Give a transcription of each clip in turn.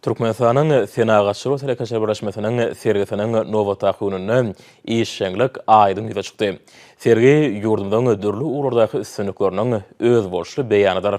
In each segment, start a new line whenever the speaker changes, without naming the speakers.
Türkmenistan'ın Senagaççılık Telekeçer Birleşmesi'nin sergisinin Nova tahynyny işçilik aýdyň ýüze çykdy. Sergi ýurdumyň dürli urlardaky üstünlikleriniň öz bolşly beýanydyr.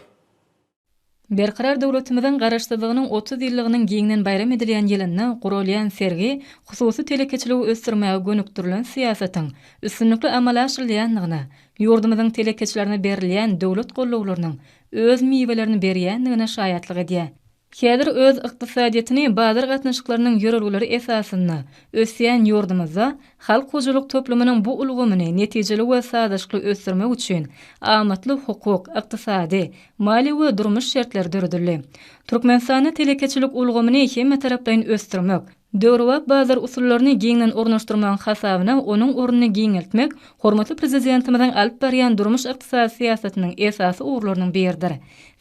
Berkarar döwletimiziň garaşsyzlygynyň 30 ýyllygynyň giňinden bayram edilýän ýylyny gurulýan sergi hususy telekeçiligi ösdürmäge gönükdirilen siýasatyň üstünlikli amala aşyrylýanlygyny, ýurdumyzyň telekeçilerine berilýän döwlet gollawlarynyň öz miwelerini berýändigine şaýatlyk edýär. Häzir öz ykdysadyýatyny bazar gatnaşyklarynyň ýörelgileri esasyny ösýän ýurdumyzda halk hojalyk toplumynyň bu ulgamyny netijeli we sadaşly ösdürmek üçin amatly hukuk, ykdysady, mali we durmuş şertleri dürdürildi. Türkmenistanda telekeçilik ulgamyny hemme tarapdan ösdürmek, döwrewap bazar usullaryny giňden ornaşdyrmagyň hasabyna onuň ornuny giňeltmek hormatly prezidentimizden alyp barýan durmuş ykdysady siýasatynyň esasy ugrlarynyň biridir.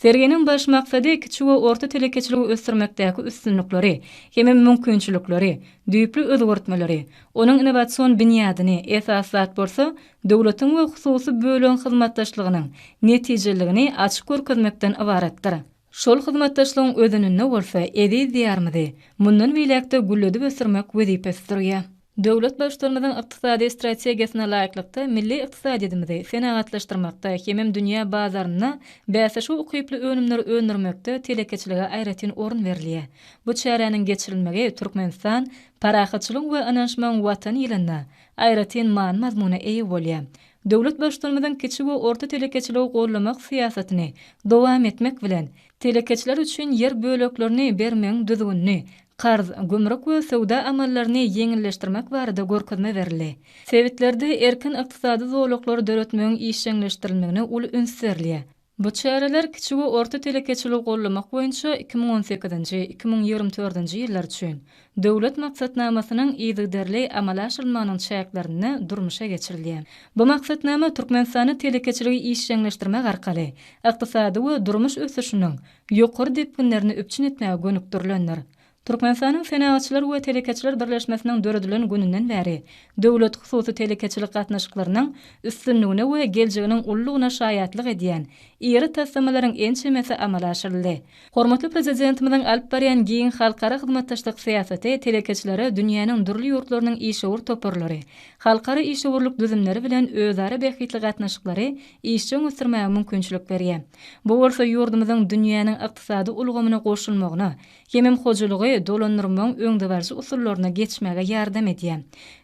Serginiň baş maksady kiçik we orta telekeçiligi ösdürmekdäki üstünlikleri, hemme mümkinçilikleri, düýpli özgörtmeleri, onuň innowasion binýadyny esas zat bolsa, döwletiň we hususy bölen hyzmatdaşlygynyň netijeligini açyk görkezmekden ibaretdir. Şol hyzmatdaşlygyň özününde bolsa, edi diýarmydy, mundan beýlekde gülledip ösdürmek wezipesidir. Döwlet başlarymyzyň ykdysady strategiýasyna laýyklykda milli ykdysadyýetimizi senagatlaşdyrmakda hemem dünýä bazaryna bäse şu ukyply önümleri öndürmekde telekeçilige aýratyn orun berilýär. Bu çäreniň geçirilmegi Türkmenistan parahatçylyk we anaşmaň watan ýylynda aýratyn man mazmuny eýe bolýar. Döwlet başlarymyzyň kiçik we orta telekeçiligi gollamak siýasatyny dowam etmek bilen telekeçiler üçin ýer böleklerini bermeň düzgünni, qarz, gümrük we sowda amallaryny ýeňilleşdirmek barada görkezme berildi. Sewitlerde erkin ykdysady zorluklary döretmegiň işçileşdirilmegine uly üns berilýär. Bu çäreler kiçik we orta telekeçiligi gollamak boýunça 2018-2024 ýyllar üçin döwlet maksatnamasynyň ýygdarly amala aşyrylmagynyň şähertlerini durmuşa geçirilýär. Bu maksatnama Türkmenistany telekeçiligi işçileşdirmek arkaly ykdysady we durmuş ösüşiniň ýokary depkinlerini öpçün etmäge gönükdirilendir. Türkmenistanyň Senagatçylar we Telekeçiler Birleşmesiniň döredilen gününden bäri döwlet hususy telekeçilik gatnaşyklarynyň üstünligine we geljeginiň ullugyna şaýatlyk edýän ýeri tassamalaryň ençemesi amala aşyryldy. Hormatly prezidentimiziň alyp barýan giň halkara hyzmatdaşlyk siýasaty telekeçilere dünýäniň durly ýurtlarynyň işewur toparlary, halkara işewurlyk düzümleri bilen özara behitli gatnaşyklary işçiň ösdürmäge mümkinçilik berýär. Bu bolsa ýurdumyzyň dünýäniň ykdysady ulgamyna goşulmagyna, hemem hojalygy dolandyrmaň öňde barjy usullaryna geçmege ýardam edýär.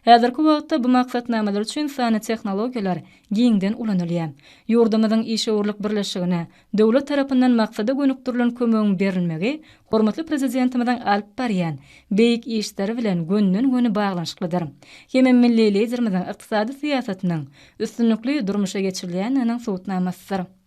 Häzirki wagtda bu maksatnamalar üçin sany tehnologiýalar giňden ulanylýar. Ýurdumyzyň işewurlyk birleşigine döwlet tarapyndan maksada gönükdirilen kömegiň berilmegi hormatly prezidentimizden alyp barýan beýik işleri bilen gönnün-göni baglanşyklydyr. Hemem milli liderimiziň ykdysady siýasatynyň üstünlikli durmuşa geçirilýäniň sowutnamasydyr.